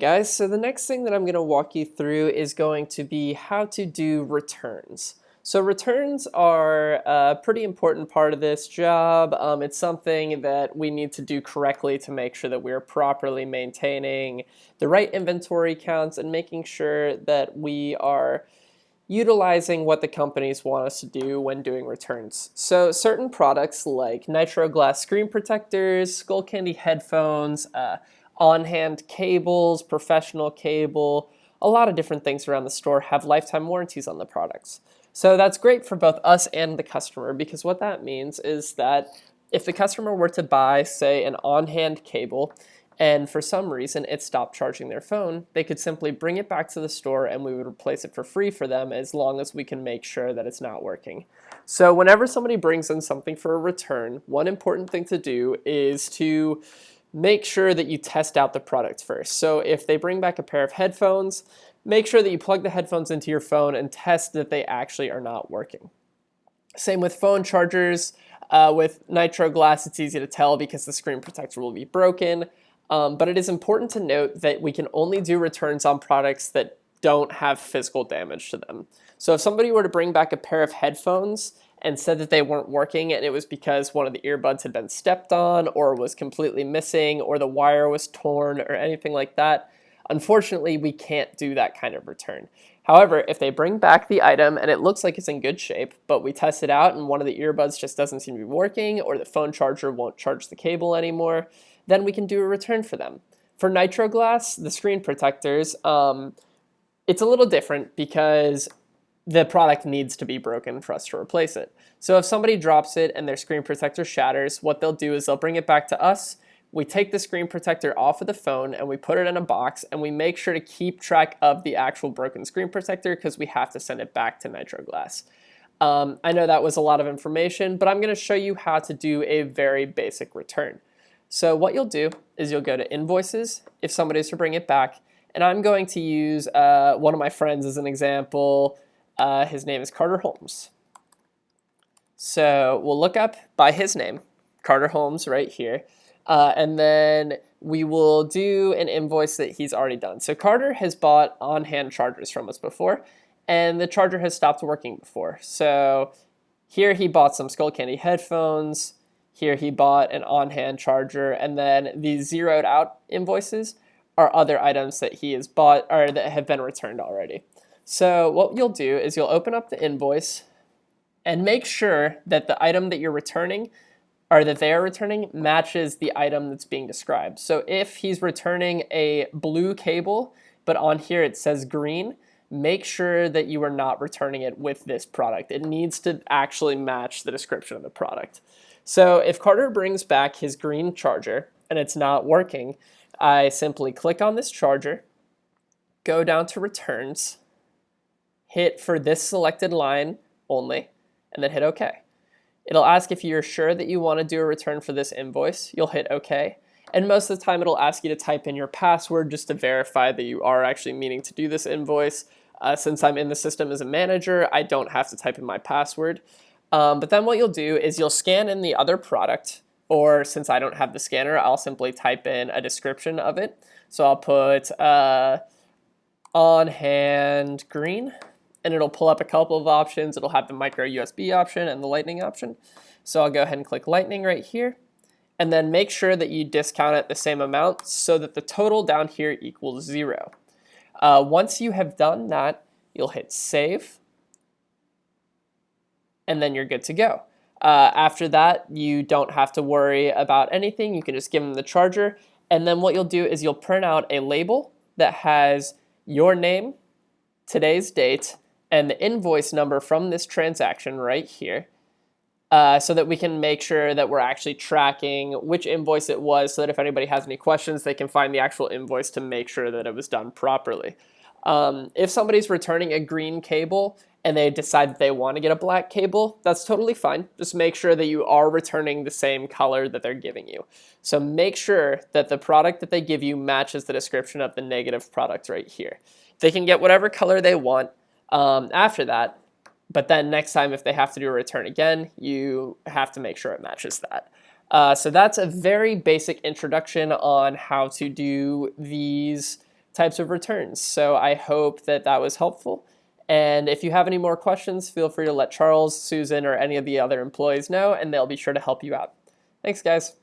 Guys, so the next thing that I'm going to walk you through is going to be how to do returns. So returns are a pretty important part of this job. It's something that we need to do correctly to make sure that we're properly maintaining the right inventory counts and making sure that we are utilizing what the companies want us to do when doing returns. So certain products like nitro glass screen protectors, Skullcandy headphones, on-hand cables, professional cable, a lot of different things around the store have lifetime warranties on the products. So that's great for both us and the customer, because what that means is that if the customer were to buy, say, an on-hand cable, and for some reason it stopped charging their phone, they could simply bring it back to the store and we would replace it for free for them, as long as we can make sure that it's not working. So whenever somebody brings in something for a return, one important thing to do is to make sure that you test out the product first. So if they bring back a pair of headphones, make sure that you plug the headphones into your phone and test that they actually are not working. Same with phone chargers. With nitro glass, it's easy to tell because the screen protector will be broken. But it is important to note that we can only do returns on products that don't have physical damage to them. So if somebody were to bring back a pair of headphones and said that they weren't working and it was because one of the earbuds had been stepped on or was completely missing or the wire was torn or anything like that, unfortunately we can't do that kind of return. However, if they bring back the item and it looks like it's in good shape, but we test it out and one of the earbuds just doesn't seem to be working or the phone charger won't charge the cable anymore, then we can do a return for them. For nitro glass, the screen protectors, it's a little different because the product needs to be broken for us to replace it. So if somebody drops it and their screen protector shatters, what they'll do is they'll bring it back to us. We take the screen protector off of the phone and we put it in a box and we make sure to keep track of the actual broken screen protector because we have to send it back to nitro glass. I know that was a lot of information, but I'm going to show you how to do a very basic return. So what you'll do is you'll go to invoices if somebody is to bring it back, and I'm going to use one of my friends as an example. His name is Carter Holmes. So we'll look up by his name, Carter Holmes, right here. And then we will do an invoice that he's already done. So Carter has bought on-hand chargers from us before, and the charger has stopped working before. So here he bought some Skullcandy headphones. Here he bought an on-hand charger, and then the zeroed out invoices are other items that he has bought or that have been returned already. So what you'll do is you'll open up the invoice and make sure that the item that you're returning or that they are returning matches the item that's being described. So if he's returning a blue cable, but on here it says green, make sure that you are not returning it with this product. It needs to actually match the description of the product. So if Carter brings back his green charger and it's not working, I simply click on this charger, go down to returns, hit for this selected line only, and then hit OK. It'll ask if you're sure that you want to do a return for this invoice. You'll hit OK. And most of the time it'll ask you to type in your password just to verify that you are actually meaning to do this invoice. Since I'm in the system as a manager, I don't have to type in my password. But then what you'll do is you'll scan in the other product, or since I don't have the scanner, I'll simply type in a description of it. So I'll put on-hand green, and it'll pull up a couple of options. It'll have the micro USB option and the lightning option. So I'll go ahead and click lightning right here, and then make sure that you discount it the same amount so that the total down here equals 0. Once you have done that, you'll hit save, and then you're good to go. After that, you don't have to worry about anything. You can just give them the charger, and then what you'll do is you'll print out a label that has your name, today's date, and the invoice number from this transaction right here, so that we can make sure that we're actually tracking which invoice it was, so that if anybody has any questions, they can find the actual invoice to make sure that it was done properly. If somebody's returning a green cable and they decide that they want to get a black cable, that's totally fine. Just make sure that you are returning the same color that they're giving you. So make sure that the product that they give you matches the description of the negative product right here. They can get whatever color they want after that, but then next time if they have to do a return again, you have to make sure it matches that. So that's a very basic introduction on how to do these types of returns. So I hope that that was helpful. And if you have any more questions, feel free to let Charles, Susan, or any of the other employees know, and they'll be sure to help you out. Thanks, guys.